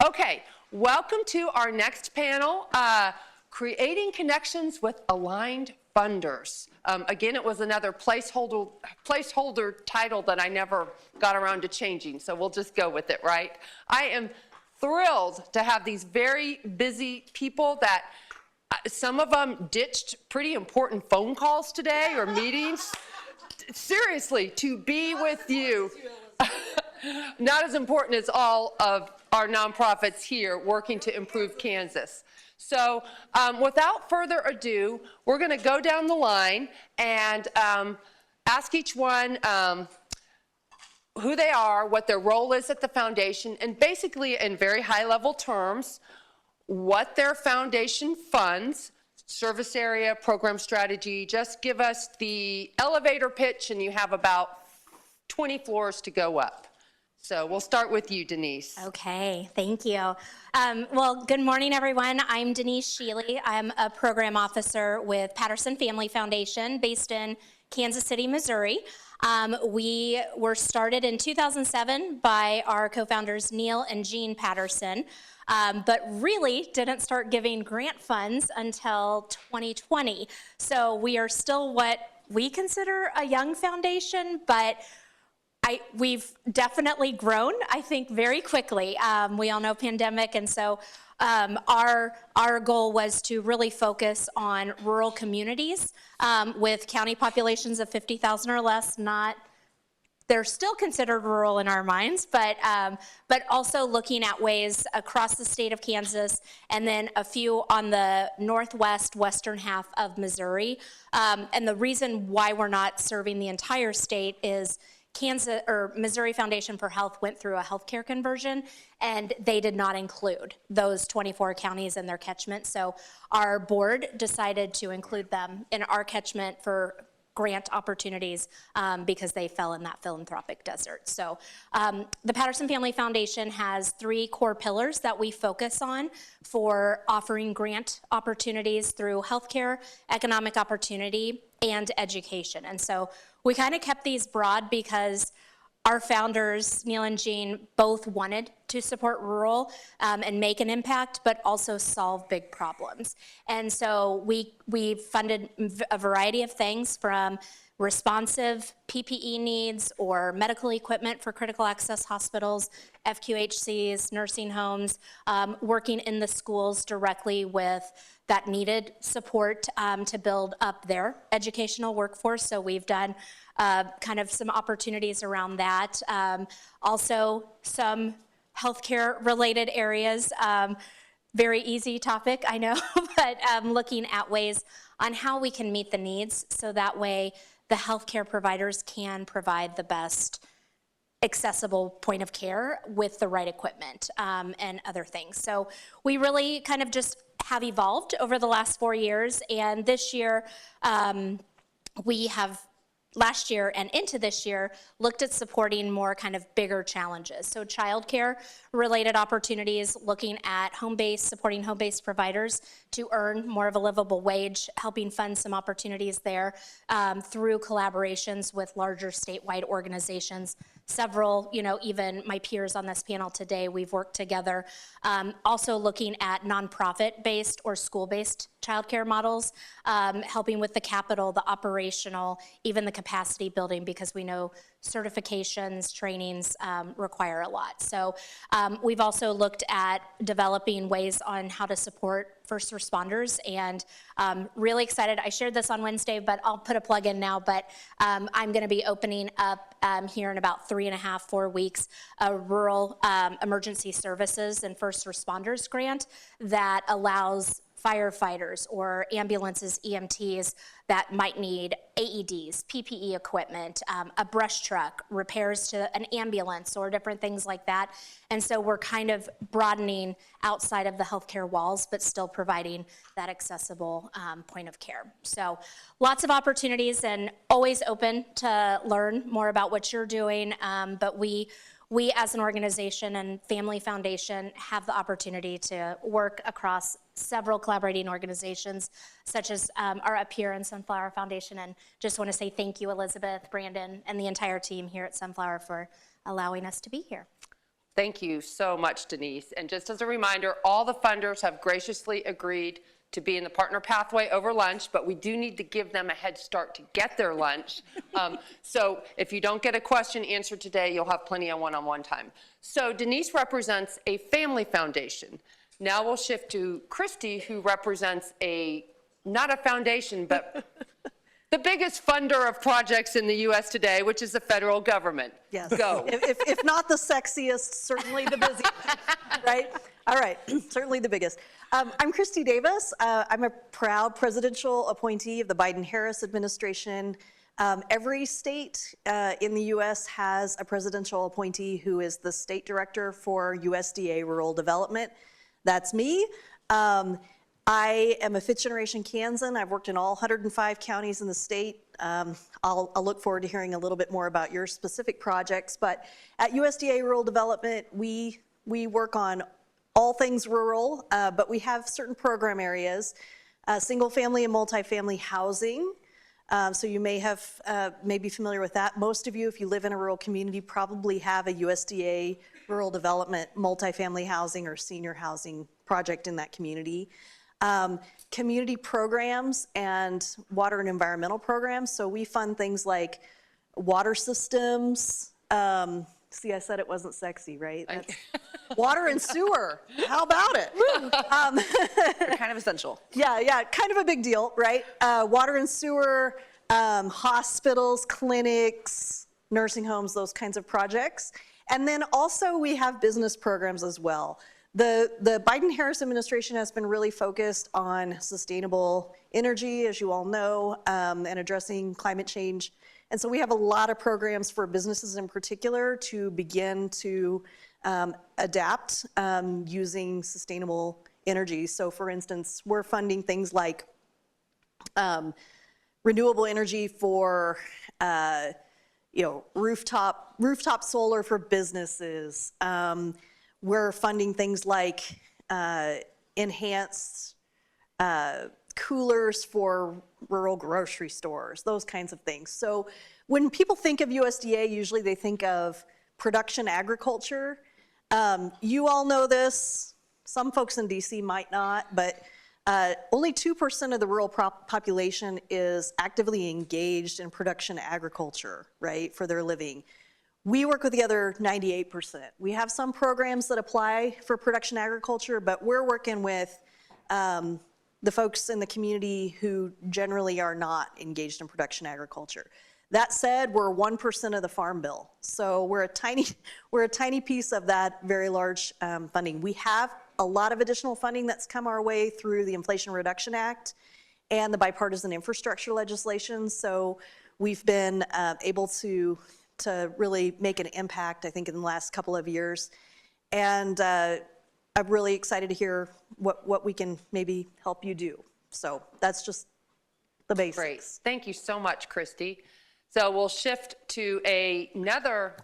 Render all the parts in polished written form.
Okay, welcome to our next panel, Creating Connections with Aligned Funders. Again, it was another placeholder title that I never got around to changing, so we'll just go with it, right? I am thrilled to have these very busy people that some of them ditched pretty important phone calls today or meetings. Seriously, to be with you. Not as important as all of our nonprofits here working to improve Kansas. So without further ado, we're going to go down the line and ask each one who they are, what their role is at the foundation, and basically in very high-level terms, what their foundation funds, service area, program strategy. Just give us the elevator pitch and you have about 20 floors to go up. So we'll start with you, Denise. Okay, thank you. Well, good morning, everyone. I'm Denise Sheely. I'm a program officer with Patterson Family Foundation based in Kansas City, Missouri. We were started in 2007 by our co-founders Neil and Jean Patterson, but really didn't start giving grant funds until 2020. So we are still what we consider a young foundation, but we've definitely grown, I think, very quickly. We all know pandemic, and so our goal was to really focus on rural communities with county populations of 50,000 or less. They're still considered rural in our minds, but also looking at ways across the state of Kansas, and then a few on the northwest, western half of Missouri. And the reason why we're not serving the entire state is Missouri Foundation for Health went through a healthcare conversion, and they did not include those 24 counties in their catchment. So our board decided to include them in our catchment for grant opportunities because they fell in that philanthropic desert. So the Patterson Family Foundation has 3 core pillars that we focus on for offering grant opportunities through healthcare, economic opportunity, and education. And so we kind of kept these broad because our founders, Neil and Jean, both wanted to support rural and make an impact, but also solve big problems. And so we funded a variety of things, from responsive PPE needs or medical equipment for critical access hospitals, FQHCs, nursing homes, working in the schools directly with that needed support to build up their educational workforce. So we've done kind of some opportunities around that. Also some healthcare related areas, very easy topic, I know, but looking at ways on how we can meet the needs so that way the healthcare providers can provide the best accessible point of care with the right equipment and other things. So we really kind of just have evolved over the last 4 years, and this year we have last year and into this year looked at supporting more kind of bigger challenges. So childcare related opportunities, looking at supporting home-based providers to earn more of a livable wage, helping fund some opportunities there through collaborations with larger statewide organizations. Several, even my peers on this panel today, we've worked together. Also looking at nonprofit-based or school-based childcare models, helping with the capital, the operational, even the capacity building, because we know certifications, trainings require a lot. So we've also looked at developing ways on how to support first responders, and really excited. I shared this on Wednesday, but I'll put a plug in now, but I'm gonna be opening up here in about 3.5, 4 weeks, a rural emergency services and first responders grant that allows firefighters or ambulances, EMTs that might need AEDs, PPE equipment, a brush truck, repairs to an ambulance, or different things like that. And so we're kind of broadening outside of the healthcare walls, but still providing that accessible point of care. So lots of opportunities, and always open to learn more about what you're doing. But we as an organization and Family Foundation have the opportunity to work across several collaborating organizations, such as our up here in Sunflower Foundation. And just want to say thank you, Elizabeth, Brandon, and the entire team here at Sunflower for allowing us to be here. Thank you so much, Denise. And just as a reminder, all the funders have graciously agreed to be in the partner pathway over lunch, but we do need to give them a head start to get their lunch. So if you don't get a question answered today, you'll have plenty of one-on-one time. So Denise represents a family foundation. Now we'll shift to Christy, who represents not a foundation, but the biggest funder of projects in the U.S. today, which is the federal government. Yes. Go. If not the sexiest, certainly the busiest, right? All right, certainly the biggest. I'm Christy Davis. I'm a proud presidential appointee of the Biden-Harris administration. Every state in the U.S. has a presidential appointee who is the state director for USDA Rural Development. That's me. I am a fifth-generation Kansan. I've worked in all 105 counties in the state. I'll look forward to hearing a little bit more about your specific projects. But at USDA Rural Development, we work on all things rural, but we have certain program areas, single-family and multifamily housing. So you may be familiar with that. Most of you, if you live in a rural community, probably have a USDA Rural Development multifamily housing or senior housing project in that community. Community programs and water and environmental programs. So we fund things like water systems. See, I said it wasn't sexy, right? That's water and sewer. How about it? They're kind of essential. Yeah, kind of a big deal, right? Water and sewer, hospitals, clinics, nursing homes, those kinds of projects. And then also we have business programs as well. The Biden-Harris administration has been really focused on sustainable energy, as you all know, and addressing climate change. And so we have a lot of programs for businesses in particular to begin to adapt using sustainable energy. So for instance, we're funding things like renewable energy for rooftop solar for businesses. We're funding things like enhanced coolers for rural grocery stores, those kinds of things. So when people think of USDA, usually they think of production agriculture. You all know this. Some folks in DC might not, but only 2% of the rural population is actively engaged in production agriculture, right, for their living. We work with the other 98%. We have some programs that apply for production agriculture, but we're working with the folks in the community who generally are not engaged in production agriculture. That said, we're 1% of the Farm Bill. So we're a tiny piece of that very large funding. We have a lot of additional funding that's come our way through the Inflation Reduction Act and the bipartisan infrastructure legislation. So we've been able to really make an impact, I think, in the last couple of years. And I'm really excited to hear what we can maybe help you do. So that's just the basics. Great. Thank you so much, Christy. So we'll shift to another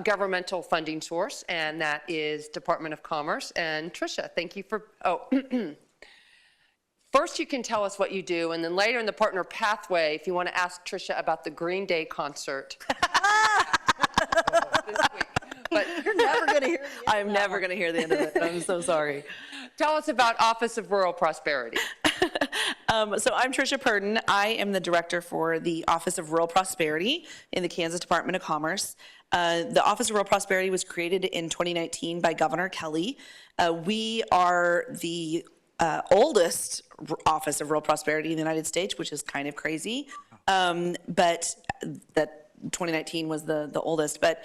governmental funding source, and that is Department of Commerce. And Tricia, thank you for, first you can tell us what you do, and then later in the partner pathway, if you want to ask Tricia about the Green Day concert. This week. But You're never going to hear the end. I'm never going to hear the end of it. I'm so sorry. Tell us about Office of Rural Prosperity. So I'm Tricia Purdon. I am the director for the Office of Rural Prosperity in the Kansas Department of Commerce. The Office of Rural Prosperity was created in 2019 by Governor Kelly. We are the oldest Office of Rural Prosperity in the United States, which is kind of crazy. But that 2019 was the oldest. But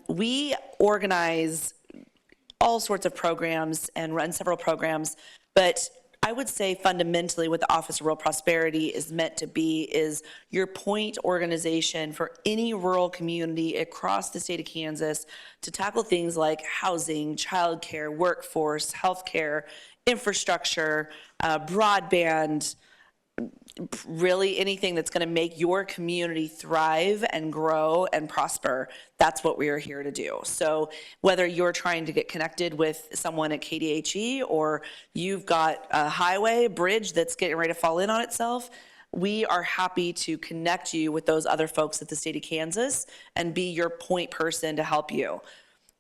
we organize all sorts of programs and run several programs. But I would say fundamentally what the Office of Rural Prosperity is meant to be is your point organization for any rural community across the state of Kansas to tackle things like housing, childcare, workforce, healthcare, infrastructure, broadband, really anything that's going to make your community thrive and grow and prosper. That's what we are here to do. So whether you're trying to get connected with someone at KDHE or you've got a highway, bridge that's getting ready to fall in on itself, we are happy to connect you with those other folks at the state of Kansas and be your point person to help you.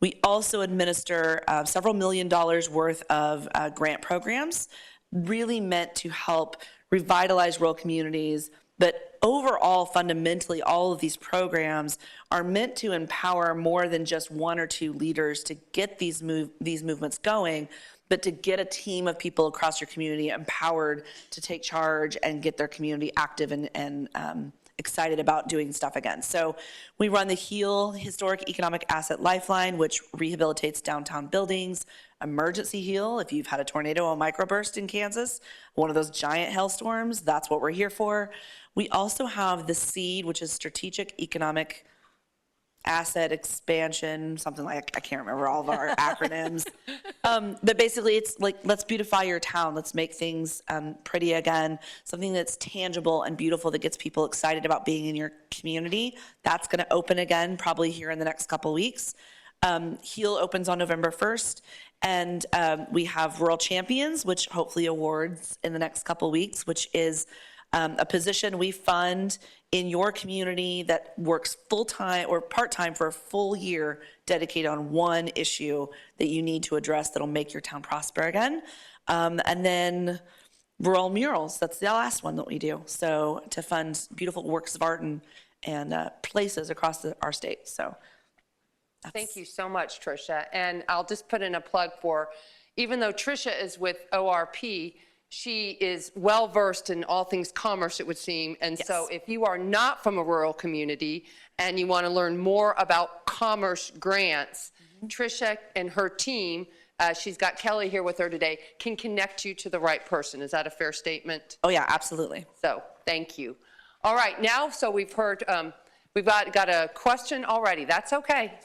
We also administer several $1 million worth of grant programs, really meant to help revitalize rural communities. But overall, fundamentally, all of these programs are meant to empower more than just one or two leaders to get these movements going, but to get a team of people across your community empowered to take charge and get their community active and excited about doing stuff again. So we run the HEAL, Historic Economic Asset Lifeline, which rehabilitates downtown buildings. Emergency HEAL, if you've had a tornado or microburst in Kansas, one of those giant hailstorms, that's what we're here for. We also have the SEED, which is Strategic Economic Asset Expansion, something like, I can't remember all of our acronyms. But basically it's like, let's beautify your town. Let's make things pretty again. Something that's tangible and beautiful that gets people excited about being in your community. That's gonna open again, probably here in the next couple weeks. HEAL opens on November 1st. And we have Rural Champions, which hopefully awards in the next couple weeks, which is a position we fund in your community that works full-time or part-time for a full year dedicated on one issue that you need to address that'll make your town prosper again. And then Rural Murals, that's the last one that we do. So to fund beautiful works of art and places across our state, so. Thank you so much, Tricia. And I'll just put in a plug for, even though Tricia is with ORP, she is well-versed in all things commerce, it would seem. And so if you are not from a rural community and you want to learn more about commerce grants, Tricia and her team, she's got Kelly here with her today, can connect you to the right person. Is that a fair statement? Oh yeah, absolutely. So thank you. All right, now, so we've heard, we've got a question already. That's okay.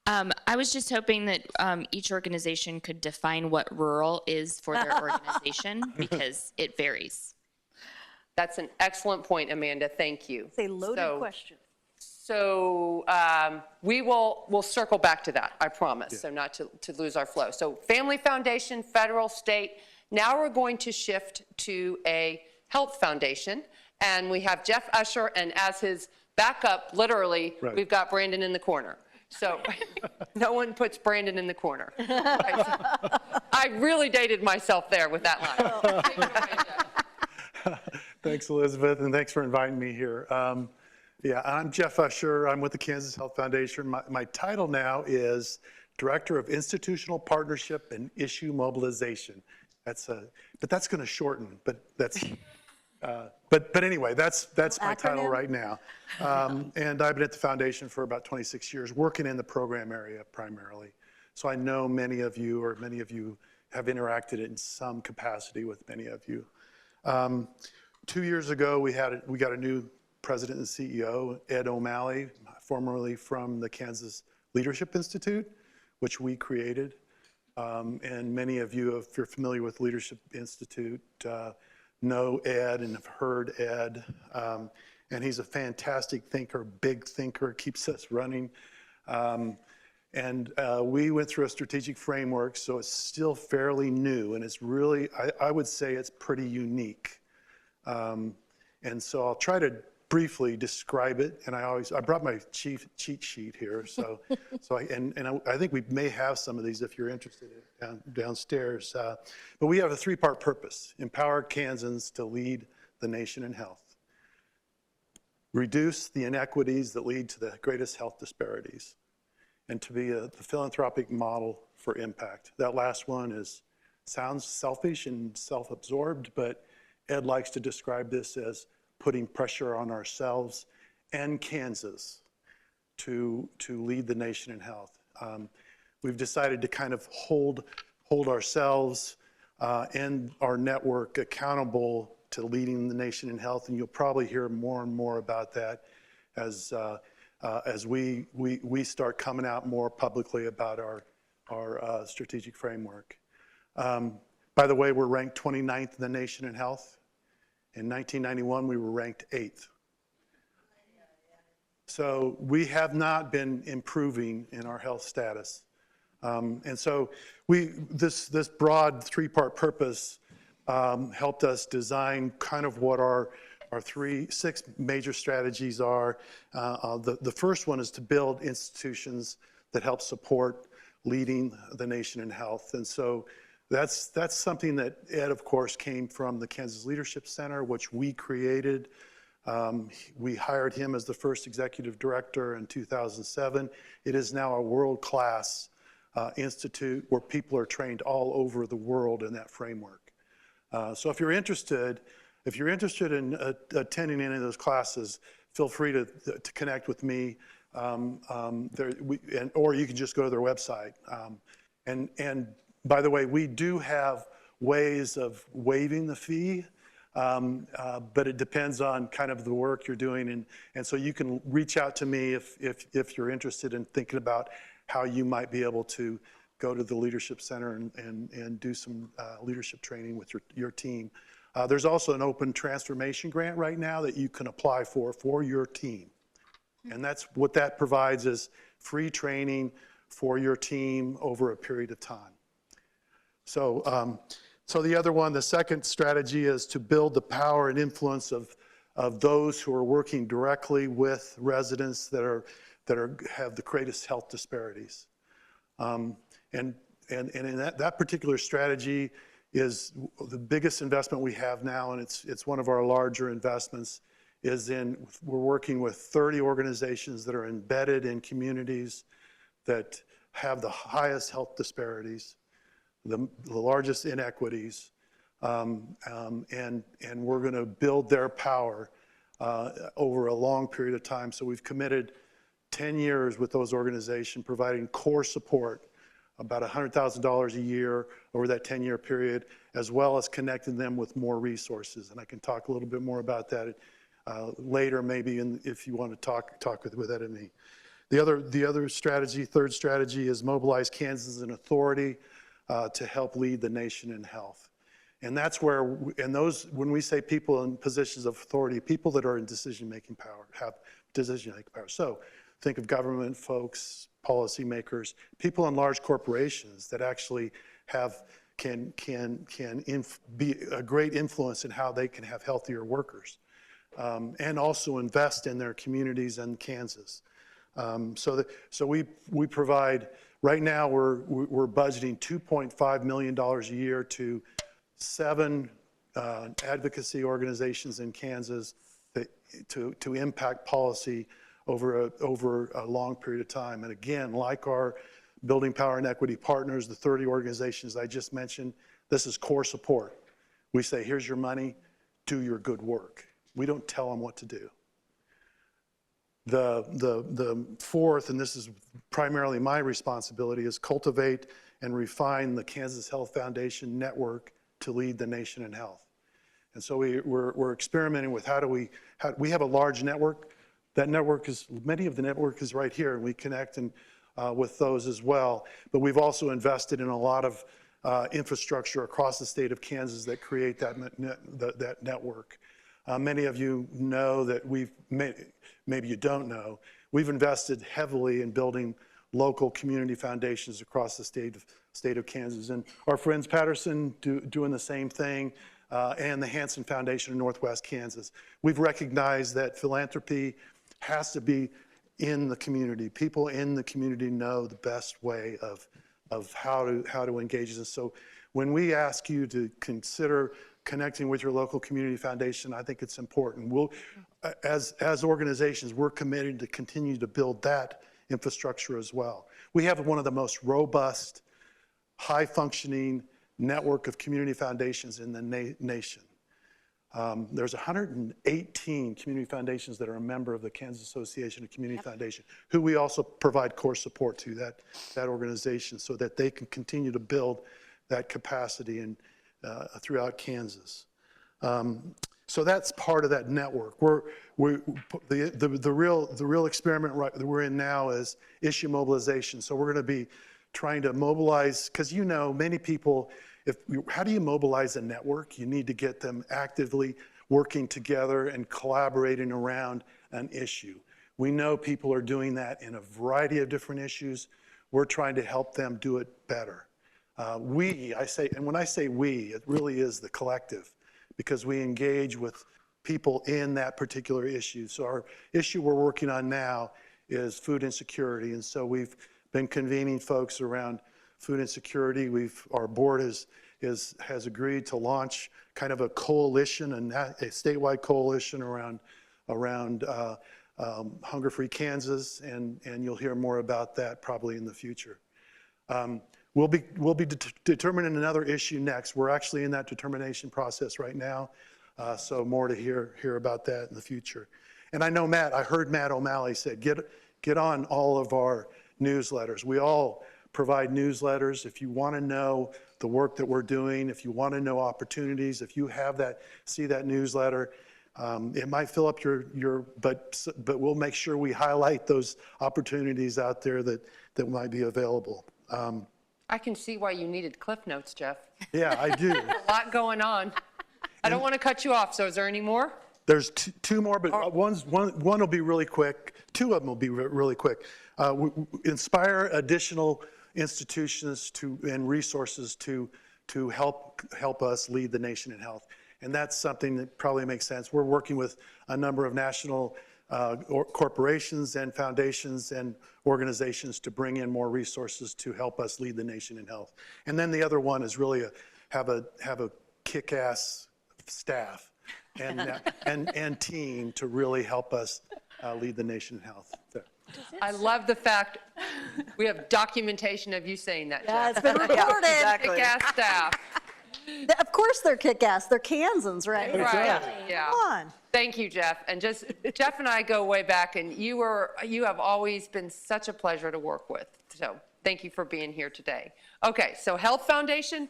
I was just hoping that each organization could define what rural is for their organization, because it varies. That's an excellent point, Amanda. Thank you. It's a loaded question. So we'll circle back to that, I promise, so not to lose our flow. So Family Foundation, federal, state. Now we're going to shift to a health foundation, and we have Jeff Usher, and as his backup, literally, we've got Brandon in the corner. So no one puts Brandon in the corner. I really dated myself there with that line. Thanks, Elizabeth, and thanks for inviting me here. Yeah, I'm Jeff Usher. I'm with the Kansas Health Foundation. My title now is Director of Institutional Partnership and Issue Mobilization. But that's going to shorten. But that's. But anyway, that's my title right now. And I've been at the foundation for about 26 years, working in the program area primarily. So I know many of you, or many of you have interacted in some capacity with many of you. 2 years ago, we got a new president and CEO, Ed O'Malley, formerly from the Kansas Leadership Institute, which we created. And many of you, if you're familiar with Leadership Institute, know Ed and have heard Ed, and he's a fantastic thinker, big thinker, keeps us running. And we went through a strategic framework, so it's still fairly new, and it's really, I would say it's pretty unique. And so I'll try to briefly describe it, and I brought my cheat sheet here, so I think we may have some of these if you're interested downstairs. But we have a three-part purpose: empower Kansans to lead the nation in health, reduce the inequities that lead to the greatest health disparities, and to be the philanthropic model for impact. That last one sounds selfish and self-absorbed, but Ed likes to describe this as putting pressure on ourselves and Kansas to lead the nation in health. We've decided to kind of hold ourselves and our network accountable to leading the nation in health, and you'll probably hear more and more about that as we start coming out more publicly about our strategic framework. By the way, we're ranked 29th in the nation in health. In 1991, we were ranked 8th. So we have not been improving in our health status. And so this broad three-part purpose helped us design kind of what our six major strategies are, the first one is to build institutions that help support leading the nation in health. And so that's something that Ed, of course, came from the Kansas Leadership Center, which we created. We hired him as the first executive director in 2007. It is now a world-class institute where people are trained all over the world in that framework. So if you're interested in attending any of those classes, feel free to connect with me, or you can just go to their website. And by the way, we do have ways of waiving the fee, but it depends on kind of the work you're doing. And so you can reach out to me if you're interested in thinking about how you might be able to go to the Leadership Center and do some leadership training with your team. There's also an open transformation grant right now that you can apply for your team. And that's what that provides is free training for your team over a period of time. So, so the other one, the second strategy is to build the power and influence of those who are working directly with residents that have the greatest health disparities. And in that particular strategy is the biggest investment we have now, and it's one of our larger investments, we're working with 30 organizations that are embedded in communities that have the highest health disparities, the largest inequities, and we're going to build their power over a long period of time. So we've committed 10 years with those organizations, providing core support, about $100,000 a year over that 10-year period, as well as connecting them with more resources. And I can talk a little bit more about that later, maybe, if you want to talk with Ed and me. The other strategy, third strategy, is mobilize Kansas as an authority to help lead the nation in health. And that's where, when we say people in positions of authority, people that are in decision-making power, have decision-making power. So think of government folks, policymakers, people in large corporations that actually can be a great influence in how they can have healthier workers, and also invest in their communities in Kansas. So we provide, right now we're budgeting $2.5 million a year to 7 advocacy organizations in Kansas to impact policy over a long period of time. And again, like our Building Power and Equity partners, the 30 organizations I just mentioned, this is core support. We say, here's your money, do your good work. We don't tell them what to do. The fourth, and this is primarily my responsibility, is cultivate and refine the Kansas Health Foundation network to lead the nation in health. And so we're experimenting with we have a large network. That network many of the network is right here, and we connect with those as well. But we've also invested in a lot of infrastructure across the state of Kansas that create that network. Many of you know that maybe you don't know, we've invested heavily in building local community foundations across the state of Kansas. And our friends Patterson doing the same thing, and the Hanson Foundation in Northwest Kansas. We've recognized that philanthropy has to be in the community. People in the community know the best way of how to engage this. So when we ask you to consider connecting with your local community foundation, I think it's important. As organizations, we're committed to continue to build that infrastructure as well. We have one of the most robust, high-functioning network of community foundations in the nation. There's 118 community foundations that are a member of the Kansas Association of Community Foundation, who we also provide core support to that organization so that they can continue to build that capacity throughout Kansas. So that's part of that network. The real experiment that we're in now is issue mobilization. So we're going to be trying to mobilize, because many people, how do you mobilize a network? You need to get them actively working together and collaborating around an issue. We know people are doing that in a variety of different issues. We're trying to help them do it better. And when I say we, it really is the collective, because we engage with people in that particular issue. So our issue we're working on now is food insecurity. And so we've been convening folks around food insecurity. Our board has agreed to launch kind of a coalition, a statewide coalition around Hunger Free Kansas, and you'll hear more about that probably in the future. We'll be determining another issue next. We're actually in that determination process right now, so more to hear about that in the future. And I heard Matt O'Malley said, get on all of our newsletters. We all provide newsletters. If you want to know the work that we're doing, if you want to know opportunities, if you see that newsletter, it might fill up but we'll make sure we highlight those opportunities out there that might be available. I can see why you needed Cliff Notes, Jeff. Yeah, I do. A lot going on. I don't want to cut you off, so is there any more? There's two more, but one will be really quick. Two of them will be really quick. Inspire additional institutions and resources to help us lead the nation in health. And that's something that probably makes sense. We're working with a number of national corporations and foundations and organizations to bring in more resources to help us lead the nation in health. And then the other one is really have a kick-ass staff and team to really help us lead the nation in health. There. I love the fact we have documentation of you saying that, Yeah, Jeff. it's been recorded. Exactly. Kick-ass staff. Of course they're kick-ass. They're Kansans, right? Right, yeah. Come on. Thank you, Jeff. And Jeff and I go way back, and you have always been such a pleasure to work with. So thank you for being here today. Okay, so Health Foundation.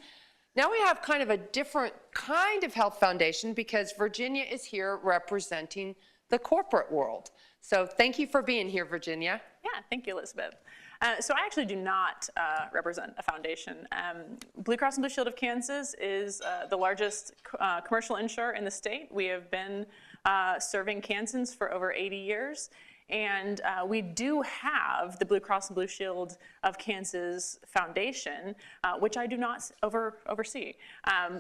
Now we have kind of a different kind of health foundation because Virginia is here representing the corporate world. So thank you for being here, Virginia. Yeah, thank you, Elizabeth. So I actually do not represent a foundation. Blue Cross and Blue Shield of Kansas is the largest commercial insurer in the state. We have been serving Kansans for over 80 years. And we do have the Blue Cross and Blue Shield of Kansas Foundation, which I do not oversee,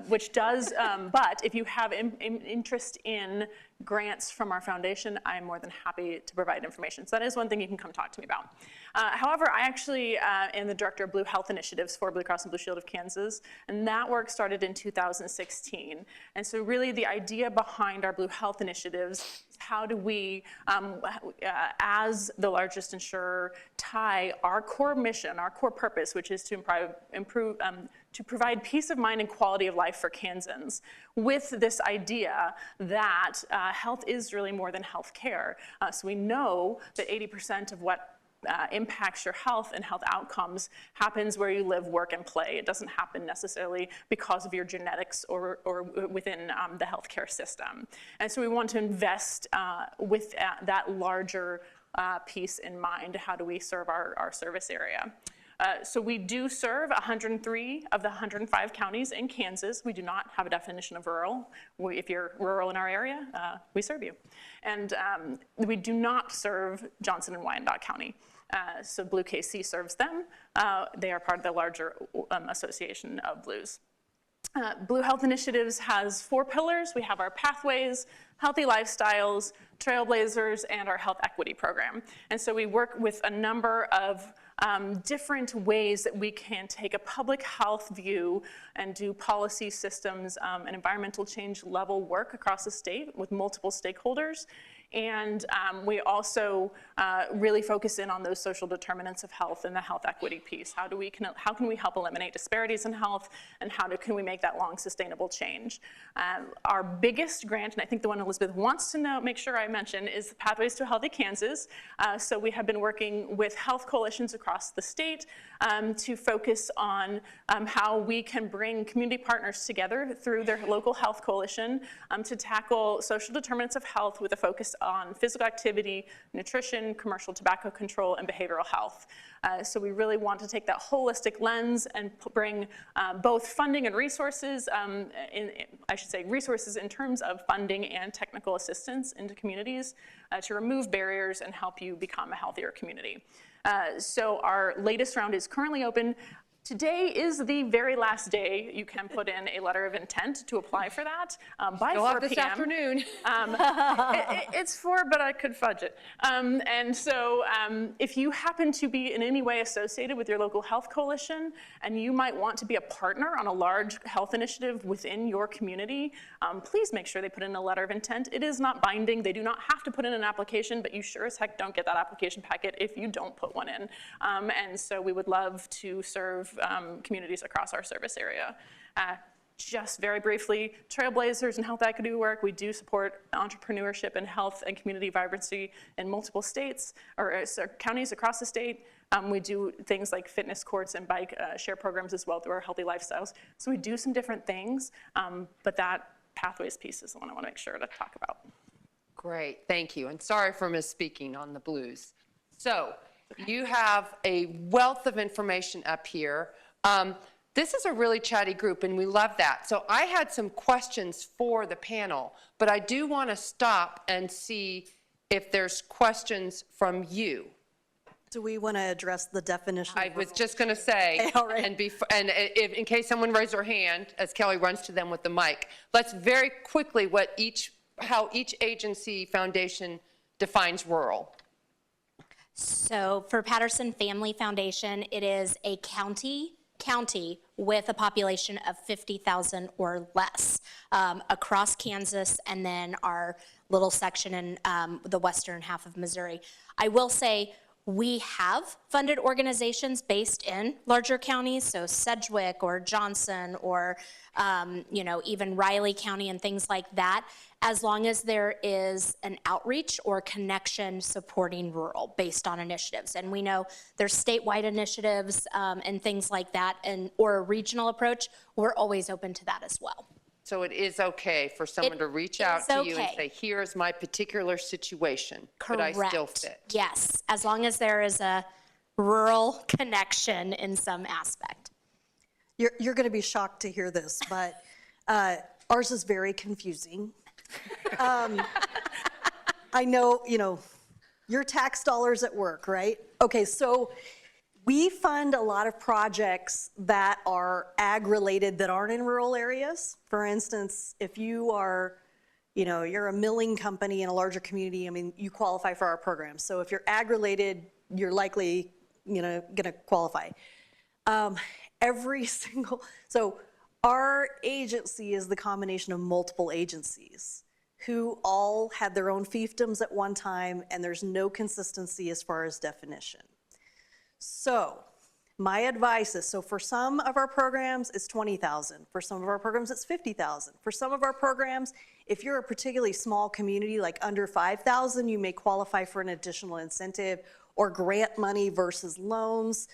which does, but if you have interest in grants from our foundation, I'm more than happy to provide information. So that is one thing you can come talk to me about. However, I actually am the director of Blue Health Initiatives for Blue Cross and Blue Shield of Kansas, and that work started in 2016. And so really the idea behind our Blue Health Initiatives is how do we, as the largest insurer, tie our core mission, our core purpose, which is to to provide peace of mind and quality of life for Kansans, with this idea that health is really more than health care. So we know that 80% of what impacts your health and health outcomes happens where you live, work, and play. It doesn't happen necessarily because of your genetics or within the healthcare system. And so we want to invest with that larger piece in mind. How do we serve our service area? So we do serve 103 of the 105 counties in Kansas. We do not have a definition of rural. If you're rural in our area, we serve you. And we do not serve Johnson and Wyandotte County. So Blue KC serves them. They are part of the larger Association of Blues. Blue Health Initiatives has 4 pillars. We have our pathways, healthy lifestyles, trailblazers, and our health equity program. And so we work with a number of different ways that we can take a public health view and do policy systems and environmental change level work across the state with multiple stakeholders. And we also really focus in on those social determinants of health and the health equity piece. How can we help eliminate disparities in health, and can we make that long sustainable change? Our biggest grant, and I think the one Elizabeth wants to make sure I mention, is Pathways to a Healthy Kansas. So we have been working with health coalitions across the state to focus on how we can bring community partners together through their local health coalition to tackle social determinants of health with a focus on physical activity, nutrition, commercial tobacco control, and behavioral health. So we really want to take that holistic lens and bring both funding and resources, resources in terms of funding and technical assistance into communities to remove barriers and help you become a healthier community. So our latest round is currently open. Today is the very last day you can put in a letter of intent to apply for that by Still 4 have this p.m. afternoon. It's 4, but I could fudge it. And so if you happen to be in any way associated with your local health coalition and you might want to be a partner on a large health initiative within your community, please make sure they put in a letter of intent. It is not binding. They do not have to put in an application, but you sure as heck don't get that application packet if you don't put one in. And so we would love to serve communities across our service area. Just very briefly, Trailblazers and health equity work, we do support entrepreneurship and health and community vibrancy in multiple states or counties across the state. We do things like fitness courts and bike share programs as well through our healthy lifestyles. So we do some different things, but that pathways piece is the one I want to make sure to talk about. Great, thank you. And sorry for misspeaking on the blues. So you have a wealth of information up here. This is a really chatty group, and we love that. So I had some questions for the panel, but I do want to stop and see if there's questions from you. Do we want to address the definition? I was just going to say, Okay, all right. and if, in case someone raised their hand, as Kelly runs to them with the mic, let's very quickly how each agency foundation defines rural. So for Patterson Family Foundation, it is a county with a population of 50,000 or less across Kansas, and then our little section in the western half of Missouri. I will say we have funded organizations based in larger counties, so Sedgwick or Johnson or even Riley County and things like that, as long as there is an outreach or connection supporting rural based on initiatives. And we know there's statewide initiatives and things like that, or a regional approach. We're always open to that as well. So it is okay for someone to reach out to you and say, here's my particular situation. Correct. Could I still fit? Yes, as long as there is a rural connection in some aspect. You're going to be shocked to hear this, but ours is very confusing. I know, your tax dollars at work, right? Okay, so we fund a lot of projects that are ag-related that aren't in rural areas. For instance, if you are, you're a milling company in a larger community, you qualify for our program. So if you're ag-related, you're likely, going to qualify. So our agency is the combination of multiple agencies who all had their own fiefdoms at one time, and there's no consistency as far as definition. So my advice is, for some of our programs, it's 20,000. For some of our programs, it's 50,000. For some of our programs, if you're a particularly small community, like under 5,000, you may qualify for an additional incentive or grant money versus loans.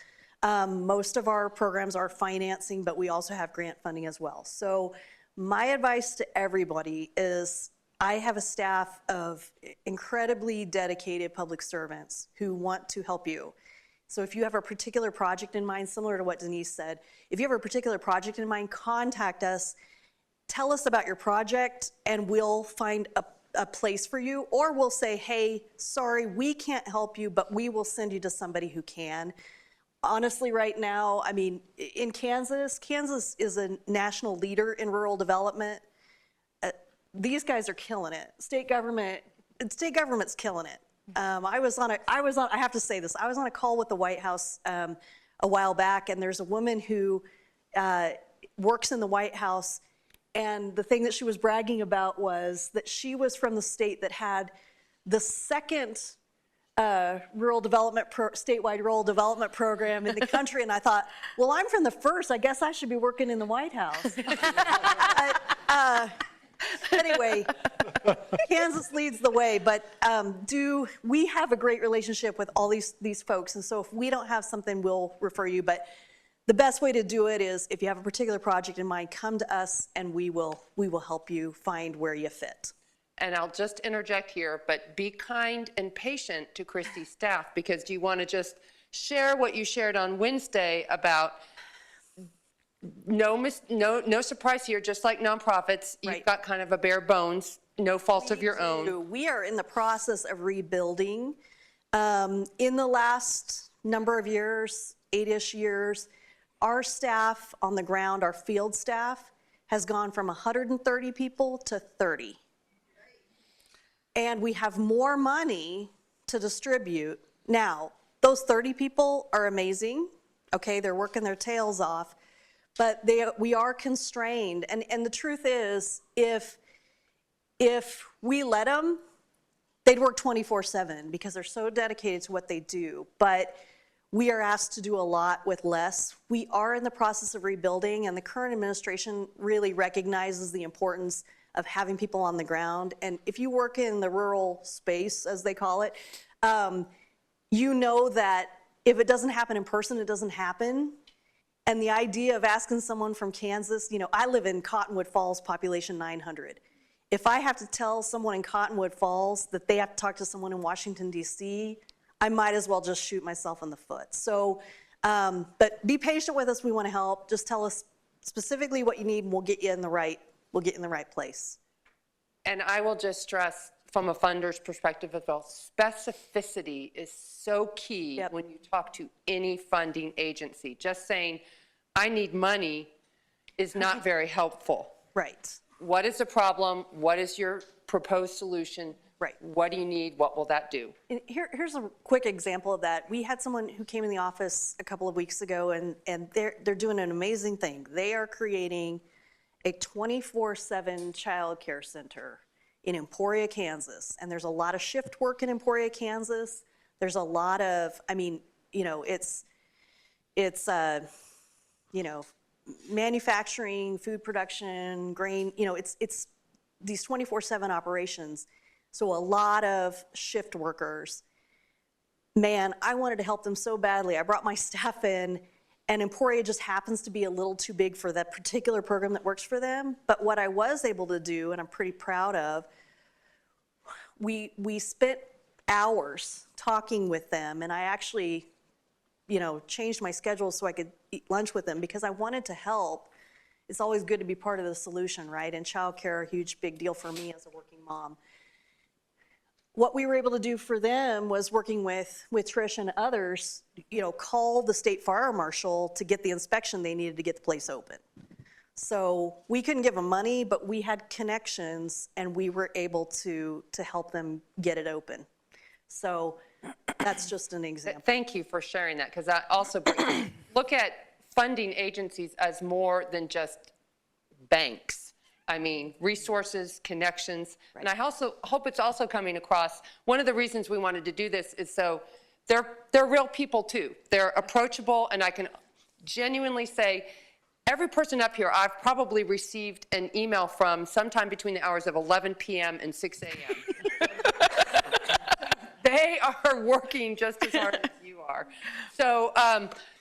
Most of our programs are financing, but we also have grant funding as well. So my advice to everybody is, I have a staff of incredibly dedicated public servants who want to help you. So if you have a particular project in mind, similar to what Denise said, if you have a particular project in mind, contact us, tell us about your project, and we'll find a place for you, or we'll say, hey, sorry, we can't help you, but we will send you to somebody who can. Honestly, right now, in Kansas is a national leader in rural development. These guys are killing it. State government's killing it. I have to say this, I was on a call with the White House a while back, and there's a woman who works in the White House, and the thing that she was bragging about was that she was from the state that had the second statewide rural development program in the country, and I thought, well, I'm from the first, I guess I should be working in the White House. Anyway, Kansas leads the way, but we have a great relationship with all these folks, and so if we don't have something, we'll refer you, but the best way to do it is, if you have a particular project in mind, come to us and we will help you find where you fit. And I'll just interject here, but be kind and patient to Christy's staff, because do you want to just share what you shared on Wednesday about no surprise here, just like nonprofits, you've got kind of a bare bones, no fault of your own. We are in the process of rebuilding. In the last number of years, 8-ish years, our staff on the ground, our field staff, has gone from 130 people to 30. And we have more money to distribute. Now, those 30 people are amazing, okay? They're working their tails off, but we are constrained. And the truth is, if we let them, they'd work 24/7 because they're so dedicated to what they do. But we are asked to do a lot with less. We are in the process of rebuilding, and the current administration really recognizes the importance of having people on the ground. And if you work in the rural space, as they call it, you know that if it doesn't happen in person, it doesn't happen. And the idea of asking someone from Kansas, I live in Cottonwood Falls, population 900. If I have to tell someone in Cottonwood Falls that they have to talk to someone in Washington, D.C., I might as well just shoot myself in the foot. So, but be patient with us. We want to help. Just tell us specifically what you need, and we'll get you in the right place. And I will just stress, from a funder's perspective as well, specificity is so key when you talk to any funding agency. Just saying, I need money is not very helpful. Right. What is the problem? What is your proposed solution? Right. What do you need? What will that do? And here's a quick example of that. We had someone who came in the office a couple of weeks ago, and they're doing an amazing thing. They are creating a 24/7 child care center in Emporia, Kansas. And there's a lot of shift work in Emporia, Kansas. There's a lot of, it's manufacturing, food production, grain, it's these 24/7 operations. So a lot of shift workers. Man, I wanted to help them so badly. I brought my staff in, and Emporia just happens to be a little too big for that particular program that works for them. But what I was able to do, and I'm pretty proud of, we spent hours talking with them, and I actually, changed my schedule so I could eat lunch with them because I wanted to help. It's always good to be part of the solution, right? And childcare, a huge big deal for me as a working mom. What we were able to do for them was working with Trish and others, call the state fire marshal to get the inspection they needed to get the place open. So we couldn't give them money, but we had connections, and we were able to help them get it open. So that's just an example. Thank you for sharing that, because I also look at funding agencies as more than just banks. I mean, resources, connections, and I also hope it's also coming across. One of the reasons we wanted to do this is so they're real people too. They're approachable, and I can genuinely say, every person up here, I've probably received an email from sometime between the hours of 11 p.m. and 6 a.m. They are working just as hard as you are. So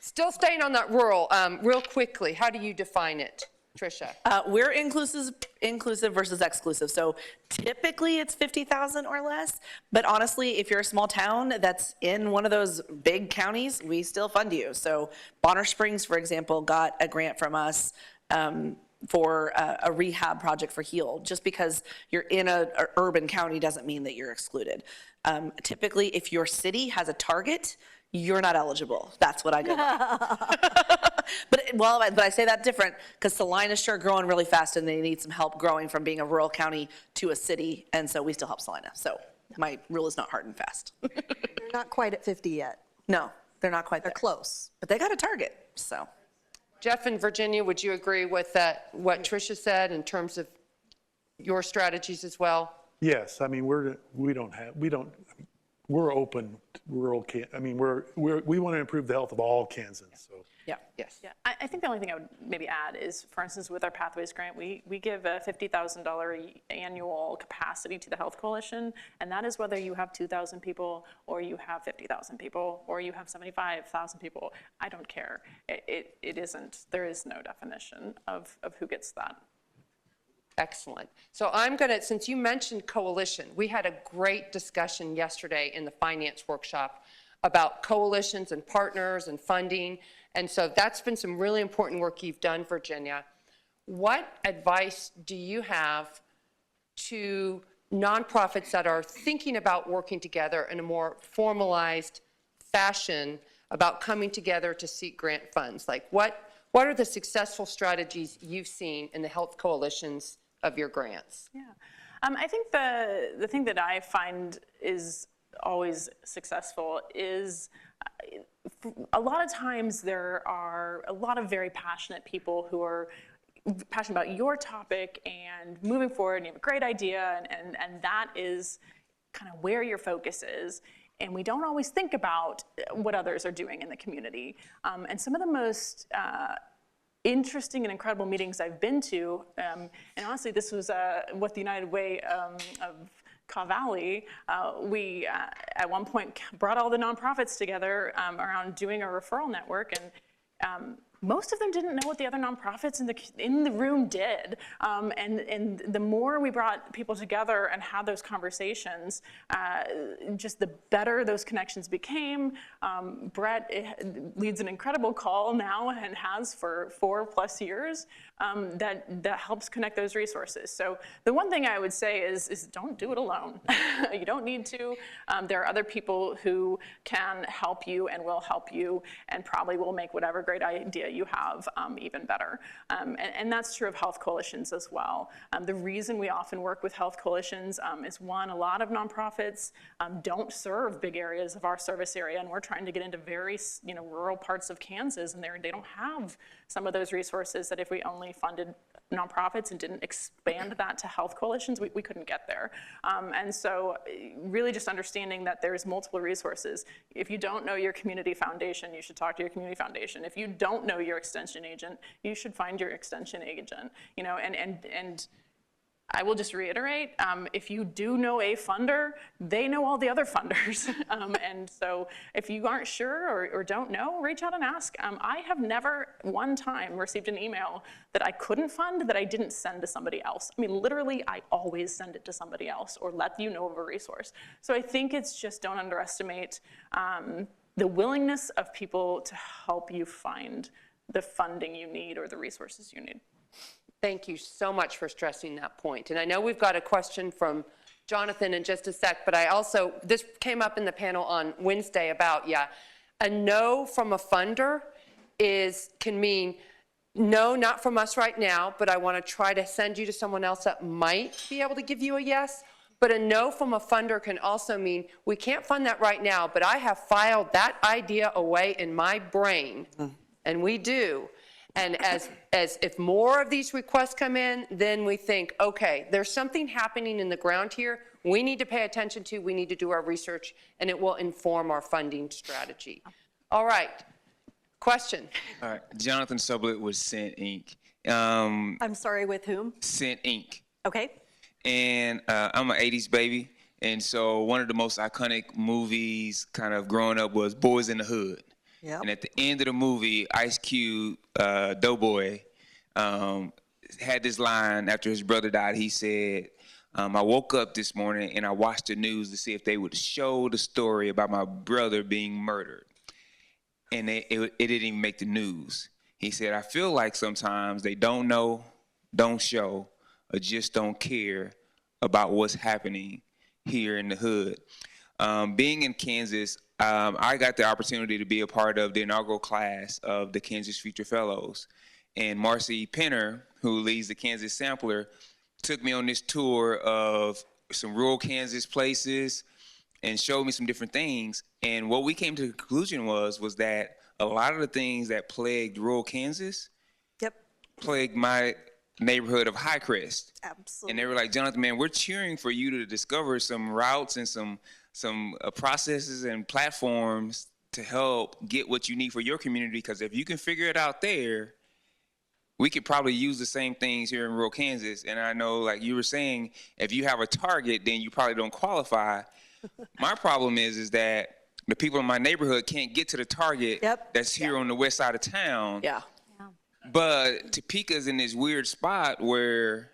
still staying on that rural, real quickly, how do you define it, Tricia? We're inclusive versus exclusive. So typically it's 50,000 or less, but honestly, if you're a small town that's in one of those big counties, we still fund you. So Bonner Springs, for example, got a grant from us for a rehab project for HEAL. Just because you're in an urban county doesn't mean that you're excluded. Typically, if your city has a target, you're not eligible. That's what I go by. But I say that different because Salina's sure growing really fast, and they need some help growing from being a rural county to a city, and so we still help Salina. So my rule is not hard and fast. They're not quite at 50 yet. No, they're not quite there. They're close. But they got a target, so. Jeff and Virginia, would you agree with that, what Tricia said in terms of your strategies as well? Yes, I mean, we're open to rural, we want to improve the health of all Kansans, so. Yeah. Yes. Yeah, I think the only thing I would maybe add is, for instance, with our Pathways grant, we give a $50,000 annual capacity to the Health Coalition, and that is whether you have 2,000 people, or you have 50,000 people, or you have 75,000 people. I don't care. It isn't, there is no definition of who gets that. Excellent. So I'm going to, since you mentioned coalition, we had a great discussion yesterday in the finance workshop about coalitions and partners and funding. And so that's been some really important work you've done, Virginia. What advice do you have to nonprofits that are thinking about working together in a more formalized fashion about coming together to seek grant funds? Like what what are the successful strategies you've seen in the health coalitions of your grants? Yeah. I think the thing that I find is always successful is a lot of times there are a lot of very passionate people who are passionate about your topic and moving forward, and you have a great idea, and that is kind of where your focus is. And we don't always think about what others are doing in the community. And some of the most interesting and incredible meetings I've been to, and honestly, this was what the United Way of Caw Valley, we at one point brought all the nonprofits together around doing a referral network, and most of them didn't know what the other nonprofits in the room did. And the more we brought people together and had those conversations, just the better those connections became. Brett leads an incredible call now and has for 4+ years that helps connect those resources. So the one thing I would say is don't do it alone. You don't need to. There are other people who can help you and will help you and probably will make whatever great idea you have even better. And that's true of health coalitions as well. The reason we often work with health coalitions is one, a lot of nonprofits don't serve big areas of our service area, and we're trying to get into very rural parts of Kansas, and they don't have some of those resources that if we only funded nonprofits and didn't expand that to health coalitions, we couldn't get there. And so really just understanding that there's multiple resources. If you don't know your community foundation, you should talk to your community foundation. If you don't know your extension agent, you should find your extension agent. And I will just reiterate, if you do know a funder, they know all the other funders. And so if you aren't sure or don't know, reach out and ask. I have never one time received an email that I couldn't fund that I didn't send to somebody else. I mean, literally, I always send it to somebody else or let you know of a resource. So I think it's just don't underestimate the willingness of people to help you find the funding you need or the resources you need. Thank you so much for stressing that point. And I know we've got a question from Jonathan in just a sec, but this came up in the panel on Wednesday about, a no from a funder can mean, no, not from us right now, but I want to try to send you to someone else that might be able to give you a yes. But a no from a funder can also mean, we can't fund that right now, but I have filed that idea away in my brain, and we do. And as if more of these requests come in, then we think, okay, there's something happening in the ground here we need to pay attention to, we need to do our research, and it will inform our funding strategy. All right, question. All right, Jonathan Sublett with Scent Inc. I'm sorry, with whom? Scent Inc. Okay. And I'm an 80s baby, and so one of the most iconic movies kind of growing up was Boys in the Hood. Yep. And at the end of the movie, Ice Cube, Doughboy, had this line after his brother died. He said, I woke up this morning and I watched the news to see if they would show the story about my brother being murdered. And it didn't even make the news. He said, I feel like sometimes they don't know, don't show, or just don't care about what's happening here in the hood. Being in Kansas, I got the opportunity to be a part of the inaugural class of the Kansas Future Fellows. And Marcy Penner, who leads the Kansas Sampler, took me on this tour of some rural Kansas places and showed me some different things. And what we came to the conclusion was that a lot of the things that plagued rural Kansas plagued my neighborhood of Highcrest. Absolutely. And they were like, Jonathan, man, we're cheering for you to discover some routes and some processes and platforms to help get what you need for your community, because if you can figure it out there, we could probably use the same things here in rural Kansas. And I know, like you were saying, if you have a target, then you probably don't qualify. My problem is that the people in my neighborhood can't get to the target that's here on the west side of town. Yeah. But Topeka's in this weird spot where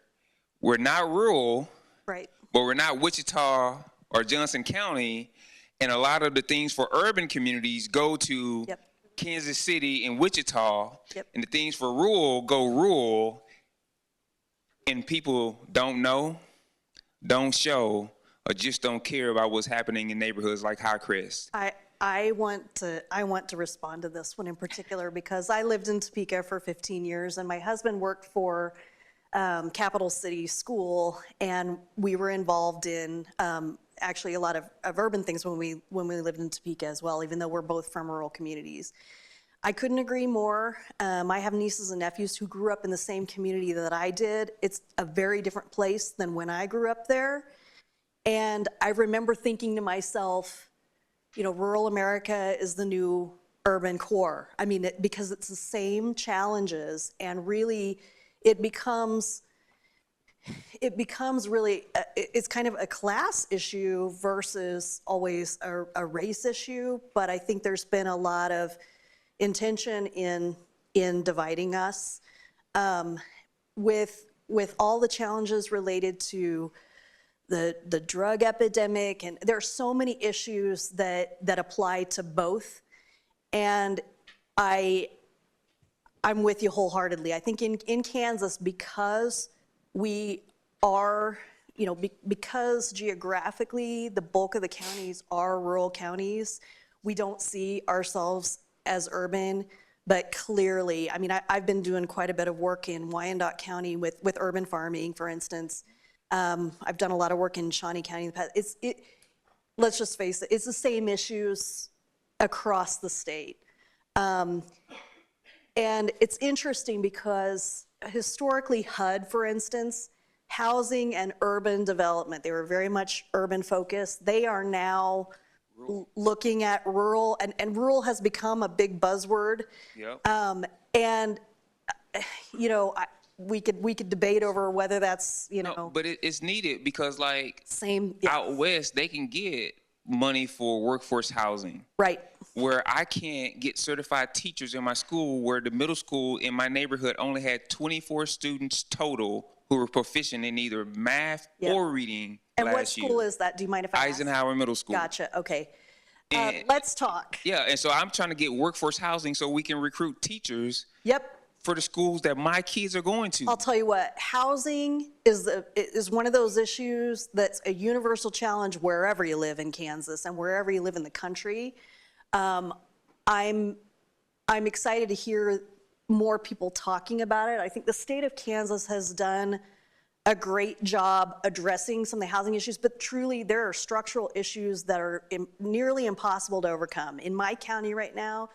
we're not rural, right? But we're not Wichita or Johnson County, and a lot of the things for urban communities go to Kansas City and Wichita, and the things for rural go rural, and people don't know, don't show, or just don't care about what's happening in neighborhoods like Highcrest. I want to respond to this one in particular because I lived in Topeka for 15 years and my husband worked for Capital City School, and we were involved in actually a lot of urban things when we lived in Topeka as well, even though we're both from rural communities. I couldn't agree more. I have nieces and nephews who grew up in the same community that I did. It's a very different place than when I grew up there. And I remember thinking to myself, you know, rural America is the new urban core. I mean, because it's the same challenges, and really it becomes really, it's kind of a class issue versus always a race issue. But I think there's been a lot of intention in dividing us with all the challenges related to the drug epidemic, and there are so many issues that apply to both. And I'm with you wholeheartedly. I think in Kansas, because we are, you know, because geographically the bulk of the counties are rural counties, we don't see ourselves as urban, but clearly, I mean, I've been doing quite a bit of work in Wyandotte County with urban farming, for instance. I've done a lot of work in Shawnee County in the past. Let's just face it, it's the same issues across the state. And it's interesting because historically HUD, for instance, housing and urban development, they were very much urban focused. They are now looking at rural, and rural has become a big buzzword. Yep. And, you know, we could debate over whether that's, you know. No, but it's needed because, like, same, yeah. out west, they can get money for workforce housing. Right. Where I can't get certified teachers in my school, where the middle school in my neighborhood only had 24 students total who were proficient in either math or reading. And what school is that? Do you mind if I ask? Eisenhower Middle School. Gotcha, okay. And- Let's talk. Yeah, and so I'm trying to get workforce housing so we can recruit teachers Yep. for the schools that my kids are going to. I'll tell you what, housing is one of those issues that's a universal challenge wherever you live in Kansas and wherever you live in the country. I'm excited to hear more people talking about it. I think the state of Kansas has done a great job addressing some of the housing issues, but truly there are structural issues that are nearly impossible to overcome. In my county right now,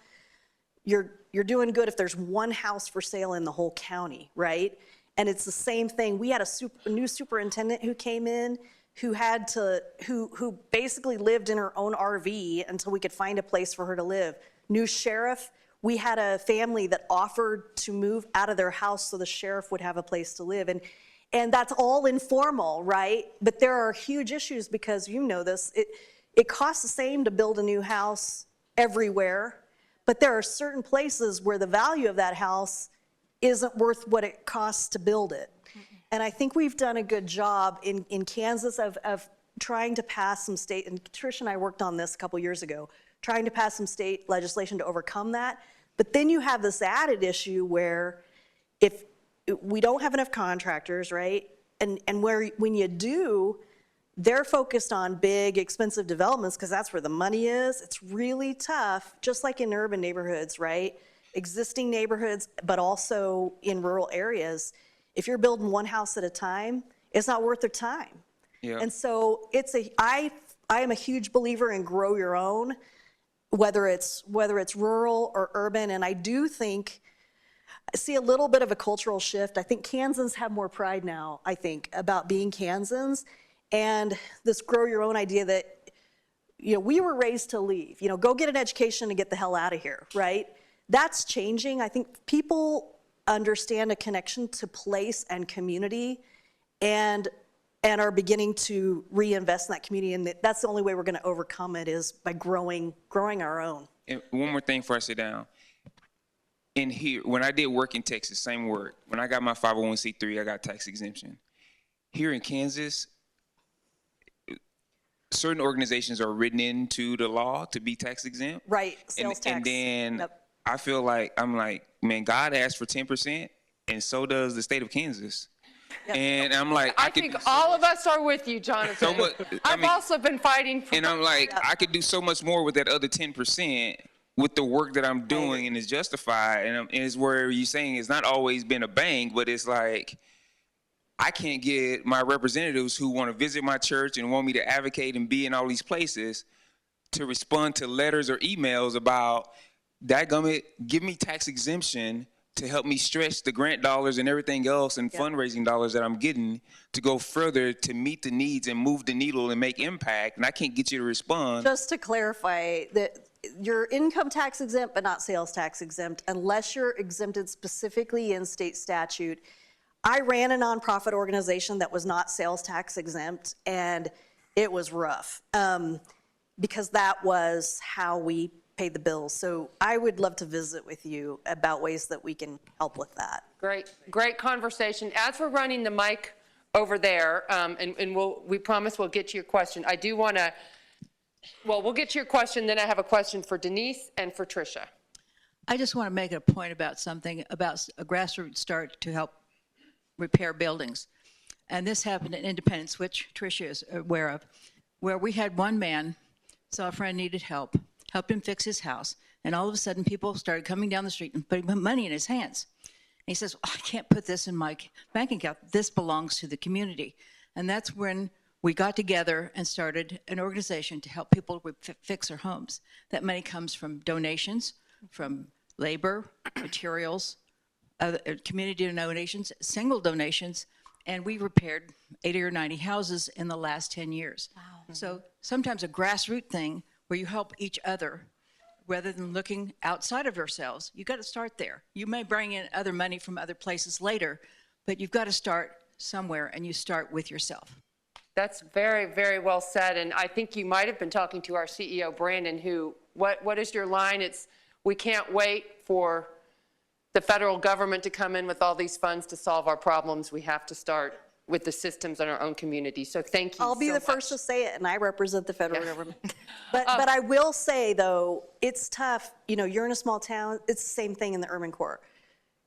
you're doing good if there's one house for sale in the whole county, right? And it's the same thing. We had a new superintendent who came in who basically lived in her own RV until we could find a place for her to live. New sheriff, we had a family that offered to move out of their house so the sheriff would have a place to live. And that's all informal, right? But there are huge issues because you know this. It costs the same to build a new house everywhere, but there are certain places where the value of that house isn't worth what it costs to build it. And I think we've done a good job in Kansas of trying to pass some state, and Trish and I worked on this a couple years ago, trying to pass some state legislation to overcome that. But then you have this added issue where if we don't have enough contractors, right? And when you do, they're focused on big, expensive developments because that's where the money is. It's really tough, just like in urban neighborhoods, right? Existing neighborhoods, but also in rural areas. If you're building one house at a time, it's not worth their time. Yeah. And so I am a huge believer in grow your own, whether it's rural or urban. And I do think I see a little bit of a cultural shift. I think Kansans have more pride now, I think, about being Kansans. And this grow your own idea that, you know, we were raised to leave, you know, go get an education and get the hell out of here, right? That's changing. I think people understand a connection to place and community and are beginning to reinvest in that community. And that's the only way we're going to overcome it is by growing our own. And one more thing before I sit down. In here, when I did work in Texas, same work. When I got my 501c3, I got tax exemption. Here in Kansas, certain organizations are written into the law to be tax exempt. Right, sales tax. And then Yep. I feel like, I'm like, man, God asked for 10%, and so does the state of Kansas. And I'm like, I could think do so all much- of us are with you, Jonathan. So much, I've also been fighting for. and I'm like, I could do so much more with that other 10% with the work that I'm doing, and it's justified. And it's where you're saying it's not always been a bang, but it's like, I can't get my representatives who want to visit my church and want me to advocate and be in all these places to respond to letters or emails about, dadgummit, give me tax exemption to help me stretch the grant dollars and everything else and fundraising dollars that I'm getting to go further to meet the needs and move the needle and make impact. And I can't get you to respond. Just to clarify, that you're income tax exempt, but not sales tax exempt, unless you're exempted specifically in state statute. I ran a nonprofit organization that was not sales tax exempt, and it was rough because that was how we paid the bills. So I would love to visit with you about ways that we can help with that. Great conversation. As we're running the mic over there, and we promise we'll get to your question. I do want to, we'll get to your question, then I have a question for Denise and for Tricia. I just want to make a point about something, about a grassroots start to help repair buildings. And this happened in Independence, which Tricia is aware of, where we had one man, saw a friend needed help, helped him fix his house, and all of a sudden people started coming down the street and putting money in his hands. And he says, I can't put this in my bank account. This belongs to the community. And that's when we got together and started an organization to help people fix their homes. That money comes from donations, from labor, materials, community donations, single donations, and we repaired 80 or 90 houses in the last 10 years. Wow. So sometimes a grassroots thing where you help each other rather than looking outside of yourselves, you got to start there. You may bring in other money from other places later, but you've got to start somewhere, and you start with yourself. That's very, very well said, and I think you might have been talking to our CEO, Brandon, who, what is your line? It's, we can't wait for the federal government to come in with all these funds to solve our problems. We have to start with the systems in our own community. So thank you. I'll be the first to say it, and I represent the federal government. But I will say, though, it's tough. You know, you're in a small town. It's the same thing in the Urban Core.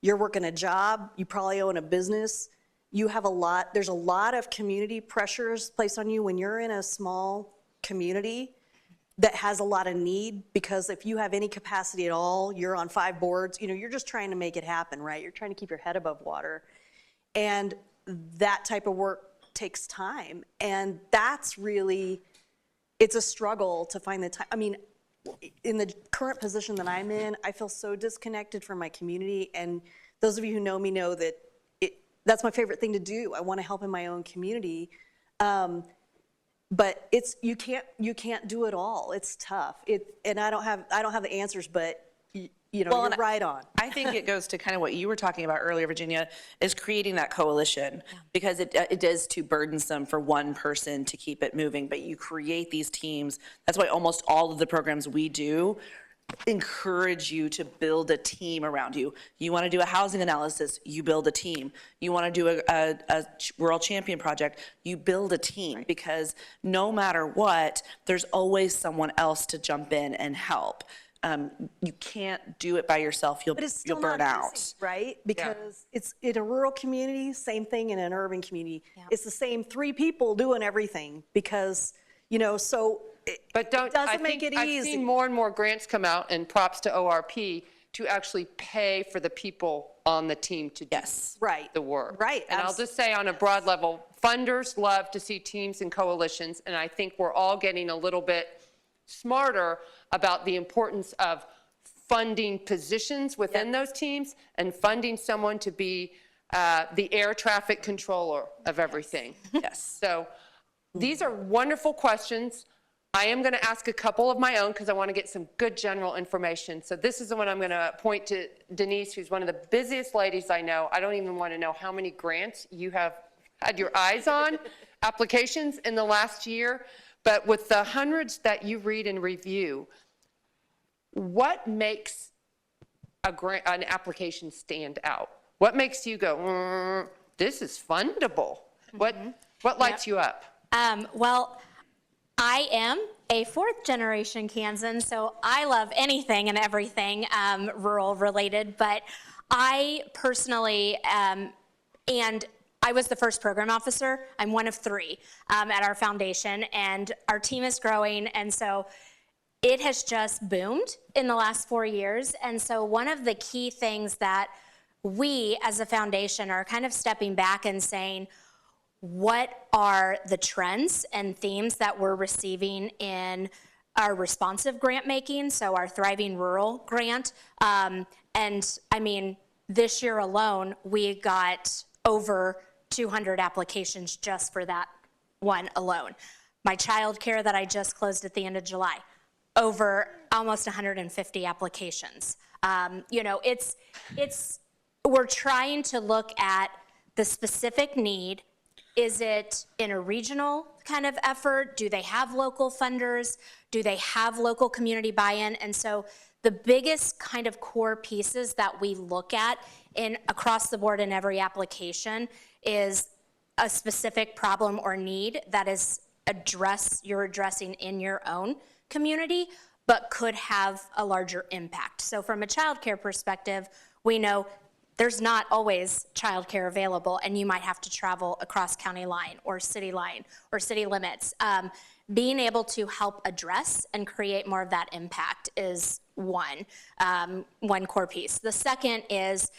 You're working a job. You probably own a business. You have there's a lot of community pressures placed on you when you're in a small community that has a lot of need, because if you have any capacity at all, you're on 5 boards, you know, you're just trying to make it happen, right? You're trying to keep your head above water. And that type of work takes time. And that's really, it's a struggle to find the time. I mean, in the current position that I'm in, I feel so disconnected from my community. And those of you who know me know that that's my favorite thing to do. I want to help in my own community. But you can't do it all. It's tough. And I don't have the answers, but you're right on. I think it goes to kind of what you were talking about earlier, Virginia, is creating that coalition, because it is too burdensome for one person to keep it moving, but you create these teams. That's why almost all of the programs we do encourage you to build a team around you. You want to do a housing analysis, you build a team. You want to do a Rural Champion project, you build a team, because no matter what, there's always someone else to jump in and help. You can't do it by yourself. You'll burn out. Easy, right? Because it's in a rural community, same thing in an urban community. Yeah. It's the same 3 people doing everything, because, so it doesn't make it easy. I've seen more and more grants come out, and props to ORP, to actually pay for the people on the team to do the work. Right. And I'll just say on a broad level, funders love to see teams and coalitions, and I think we're all getting a little bit smarter about the importance of funding positions within those teams and funding someone to be the air traffic controller of everything. Yes. So these are wonderful questions. I am going to ask a couple of my own because I want to get some good general information. So this is the one I'm going to point to Denise, who's one of the busiest ladies I know. I don't even want to know how many grants you have had your eyes on, applications in the last year. But with the hundreds that you read and review, what makes an application stand out? What makes you go, this is fundable? What lights you up? Well, I am a 4th generation Kansan, so I love anything and everything rural related, but I personally, and I was the first program officer. I'm one of 3 at our foundation, and our team is growing, and so it has just boomed in the last 4 years. And so one of the key things that we as a foundation are kind of stepping back and saying, what are the trends and themes that we're receiving in our responsive grant making, so our Thriving Rural grant. And I mean, this year alone, we got over 200 applications just for that one alone. My childcare that I just closed at the end of July, over almost 150 applications. You know, we're trying to look at the specific need. Is it in a regional kind of effort? Do they have local funders? Do they have local community buy-in? And so the biggest kind of core pieces that we look at across the board in every application is a specific problem or need that is you're addressing in your own community, but could have a larger impact. So from a childcare perspective, we know there's not always childcare available, and you might have to travel across county line or city limits. Being able to help address and create more of that impact is one core piece. The second is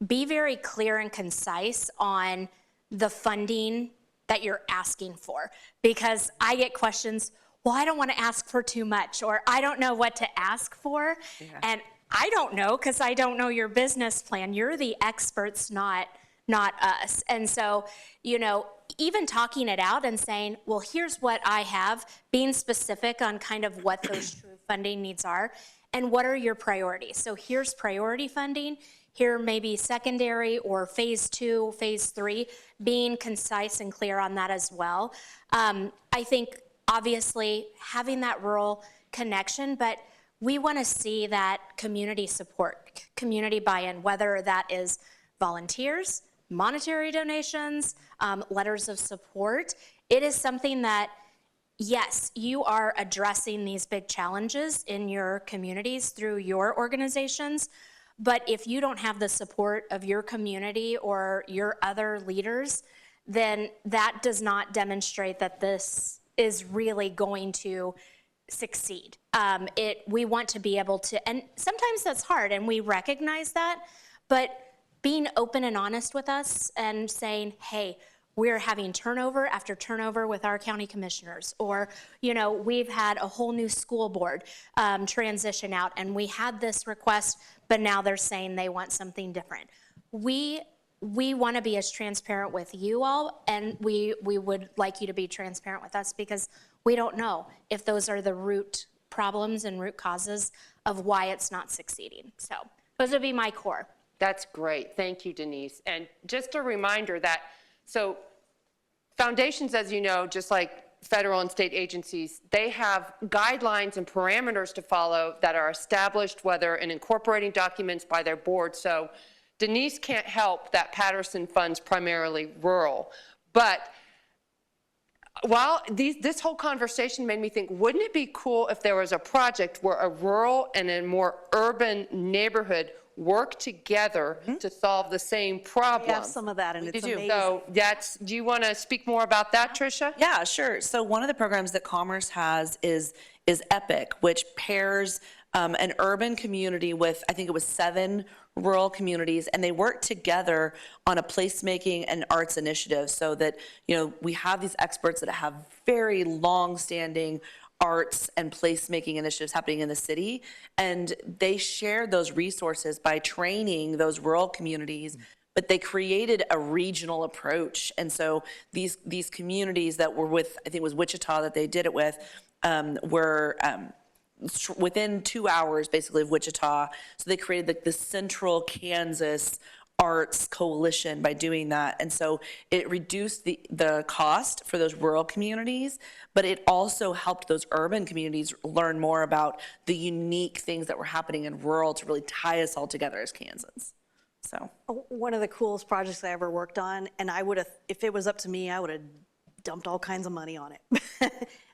be very clear and concise on the funding that you're asking for, because I get questions, well, I don't want to ask for too much, or I don't know what to ask for. Yeah. And I don't know, because I don't know your business plan. You're the experts, not us. And so, you know, even talking it out and saying, well, here's what I have, being specific on kind of what those true funding needs are, and what are your priorities. So here's priority funding, here maybe secondary or phase 2, phase 3, being concise and clear on that as well. I think obviously having that rural connection, but we want to see that community support, community buy-in, whether that is volunteers, monetary donations, letters of support. It is something that, yes, you are addressing these big challenges in your communities through your organizations, but if you don't have the support of your community or your other leaders, then that does not demonstrate that this is really going to succeed. We want to be able to, and sometimes that's hard, and we recognize that, but being open and honest with us and saying, hey, we're having turnover after turnover with our county commissioners, or, you know, we've had a whole new school board transition out, and we had this request, but now they're saying they want something different. We want to be as transparent with you all, and we would like you to be transparent with us, because we don't know if those are the root problems and root causes of why it's not succeeding. So those would be my core. That's great. Thank you, Denise. And just a reminder that, so foundations, as you know, just like federal and state agencies, they have guidelines and parameters to follow that are established, whether in incorporating documents by their board. So Denise can't help that Patterson funds primarily rural, but while this whole conversation made me think, wouldn't it be cool if there was a project where a rural and a more urban neighborhood work together to solve the same problem? We have some of that, and it's amazing. So do you want to speak more about that, Tricia? Yeah, sure. So one of the programs that Commerce has is EPIC, which pairs an urban community with, I think it was 7 rural communities, and they work together on a placemaking and arts initiative, so that, you know, we have these experts that have very long-standing arts and placemaking initiatives happening in the city, and they shared those resources by training those rural communities, but they created a regional approach. And so these communities that were with, I think it was Wichita that they did it with, were within 2 hours basically of Wichita. So they created the Central Kansas Arts Coalition by doing that. And so it reduced the cost for those rural communities, but it also helped those urban communities learn more about the unique things that were happening in rural to really tie us all together as Kansans. So one of the coolest projects I ever worked on, and I would have, if it was up to me, I would have dumped all kinds of money on it.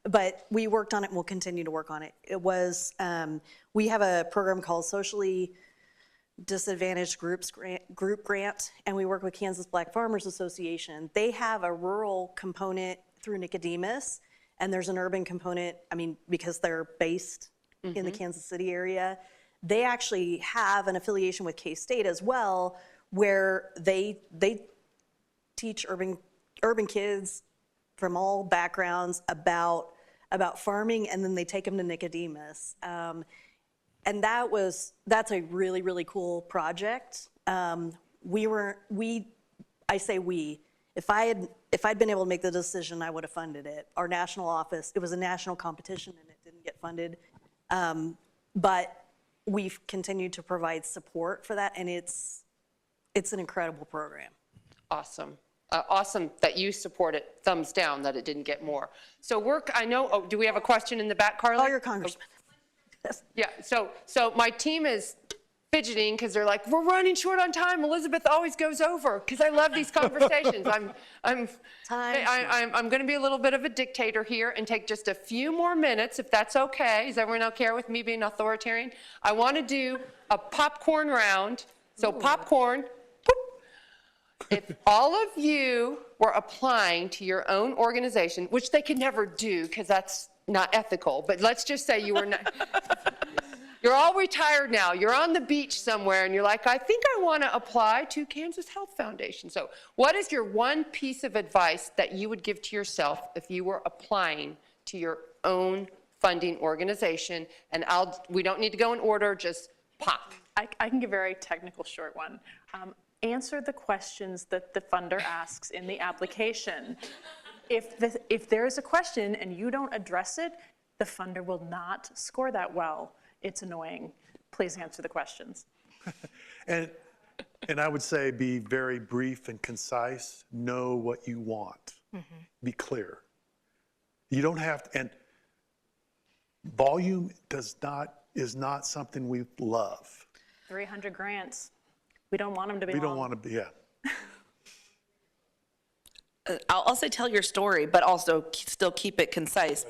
But we worked on it and we'll continue to work on it. It was, we have a program called Socially Disadvantaged Group Grant, and we work with Kansas Black Farmers Association. They have a rural component through Nicodemus, and there's an urban component, because they're based in the Kansas City area. They actually have an affiliation with K-State as well, where they teach urban kids from all backgrounds about farming, and then they take them to Nicodemus. And that's a really, really cool project. I say we, if I'd been able to make the decision, I would have funded it. Our national office, it was a national competition and it didn't get funded. But we've continued to provide support for that, and it's an incredible program. Awesome. Awesome that you support it. Thumbs down that it didn't get more. So I know, do we have a question in the back, Carly? Oh, your congressman. Yeah, so my team is fidgeting because they're like, we're running short on time. Elizabeth always goes over because I love these conversations. I'm going to be a little bit of a dictator here and take just a few more minutes, if that's okay. Is everyone okay with me being authoritarian? I want to do a popcorn round. So popcorn. If all of you were applying to your own organization, which they could never do because that's not ethical, but let's just say you were not, you're all retired now, you're on the beach somewhere, and you're like, I think I want to apply to Kansas Health Foundation. So what is your one piece of advice that you would give to yourself if you were applying to your own funding organization? And we don't need to go in order, just pop. I can give a very technical short one. Answer the questions that the funder asks in the application. If there is a question and you don't address it, the funder will not score that well. It's annoying. Please answer the questions. And I would say be very brief and concise. Know what you want. Be clear. You don't have to, and volume is not something we love. 300 grants. We don't want them to be We long. don't want to be, yeah. I'll also tell your story, but also still keep it concise.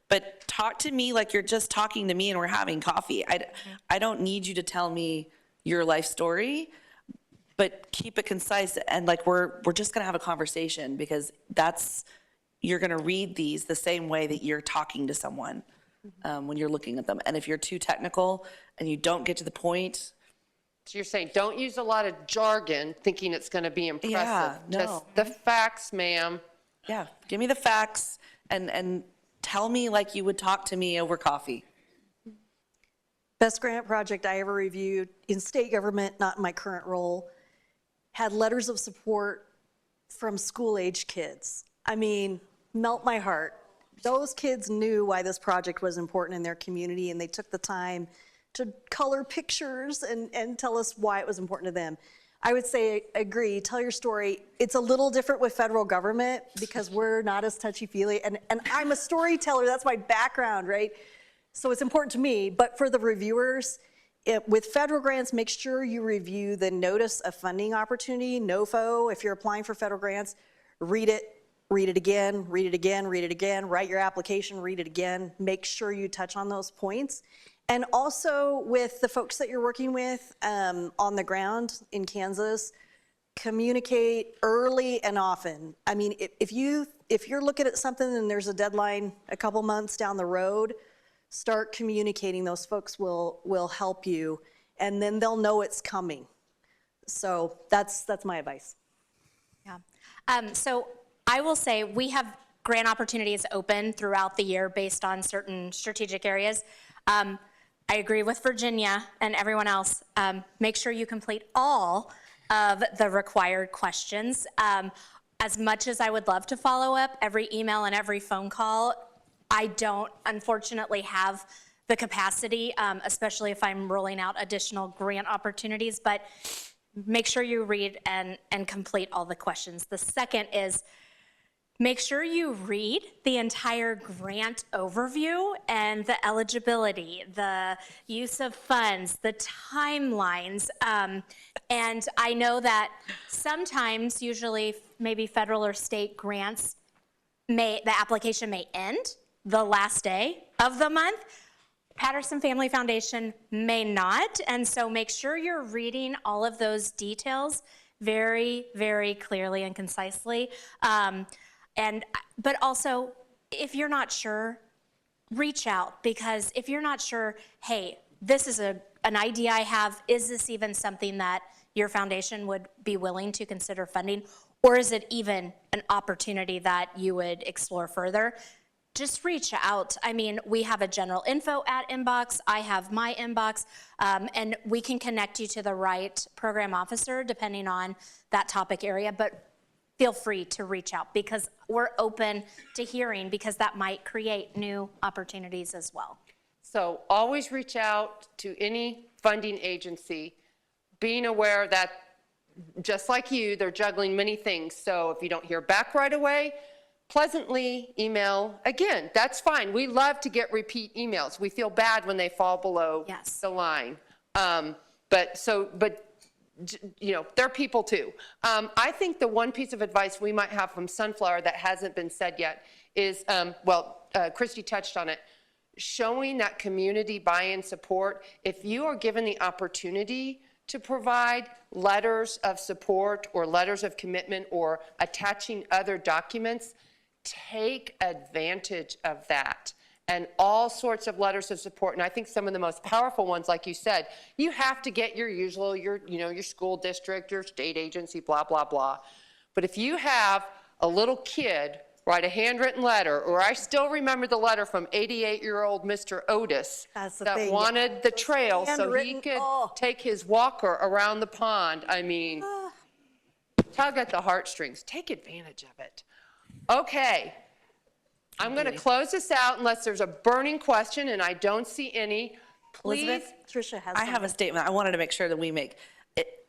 But talk to me like you're just talking to me and we're having coffee. I don't need you to tell me your life story, but keep it concise and like we're just gonna have a conversation, because you're gonna read these the same way that you're talking to someone when you're looking at them. And if you're too technical and you don't get to the point. So you're saying don't use a lot of jargon thinking it's going to be impressive. Yeah, no. Just the facts, ma'am. Yeah, give me the facts and tell me like you would talk to me over coffee. Best grant project I ever reviewed in state government, not in my current role, had letters of support from school-age kids. I mean, melt my heart. Those kids knew why this project was important in their community, and they took the time to color pictures and tell us why it was important to them. I would say, agree, tell your story. It's a little different with federal government because we're not as touchy-feely, and I'm a storyteller, that's my background, right? So it's important to me, but for the reviewers, with federal grants, make sure you review the notice of funding opportunity, NOFO. If you're applying for federal grants, read it again, read it again, read it again, write your application, read it again. Make sure you touch on those points. And also with the folks that you're working with on the ground in Kansas, communicate early and often. I mean, if you're looking at something and there's a deadline a couple months down the road, start communicating. Those folks will help you, and then they'll know it's coming. So that's my advice. Yeah. So I will say we have grant opportunities open throughout the year based on certain strategic areas. I agree with Virginia and everyone else. Make sure you complete all of the required questions. As much as I would love to follow up every email and every phone call, I don't unfortunately have the capacity, especially if I'm rolling out additional grant opportunities, but make sure you read and complete all the questions. The second is, make sure you read the entire grant overview and the eligibility, the use of funds, the timelines. And I know that sometimes, usually maybe federal or state grants, the application may end the last day of the month. Patterson Family Foundation may not, and so make sure you're reading all of those details very, very clearly and concisely. But also, if you're not sure, reach out, because if you're not sure, hey, this is an idea I have, is this even something that your foundation would be willing to consider funding, or is it even an opportunity that you would explore further? Just reach out. I mean, we have a general info at inbox. I have my inbox, and we can connect you to the right program officer depending on that topic area. But feel free to reach out, because we're open to hearing, because that might create new opportunities as well. So always reach out to any funding agency, being aware that, just like you, they're juggling many things. So if you don't hear back right away, pleasantly email again. That's fine. We love to get repeat emails. We feel bad when they fall below the line. But you know, they're people too. I think the one piece of advice we might have from Sunflower that hasn't been said yet is, Christy touched on it, showing that community buy-in support. If you are given the opportunity to provide letters of support or letters of commitment or attaching other documents, take advantage of that. And all sorts of letters of support. And I think some of the most powerful ones, like you said, you have to get your usual, your school district, your state agency, blah, blah, blah. But if you have a little kid write a handwritten letter, or I still remember the letter from 88-year-old Mr. Otis that wanted the trail so he could take his walker around the pond. I mean, tug at the heartstrings. Take advantage of it. Okay. I'm going to close this out unless there's a burning question, and I don't see any. Please. Elizabeth, Tricia has I have a statement I wanted to make sure that we make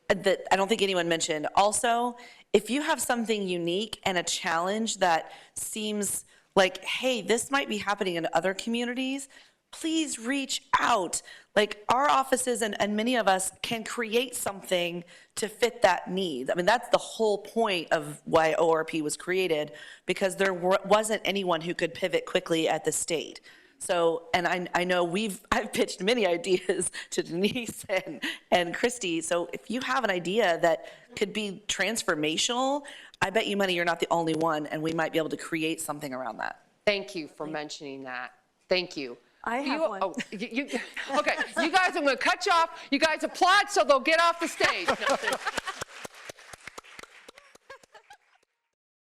that I don't think anyone mentioned. Also, if you have something unique and a challenge that seems like, hey, this might be happening in other communities, please reach out. Like, our offices and many of us can create something to fit that need. I mean, that's the whole point of why ORP was created, because there wasn't anyone who could pivot quickly at the state. So, and I know I've pitched many ideas to Denise and Christy. So if you have an idea that could be transformational, I bet you money you're not the only one, and we might be able to create something around that. Thank you for mentioning that. Thank you. I have one. Oh, okay, you guys, I'm going to cut you off. You guys applaud so they'll get off the stage. No,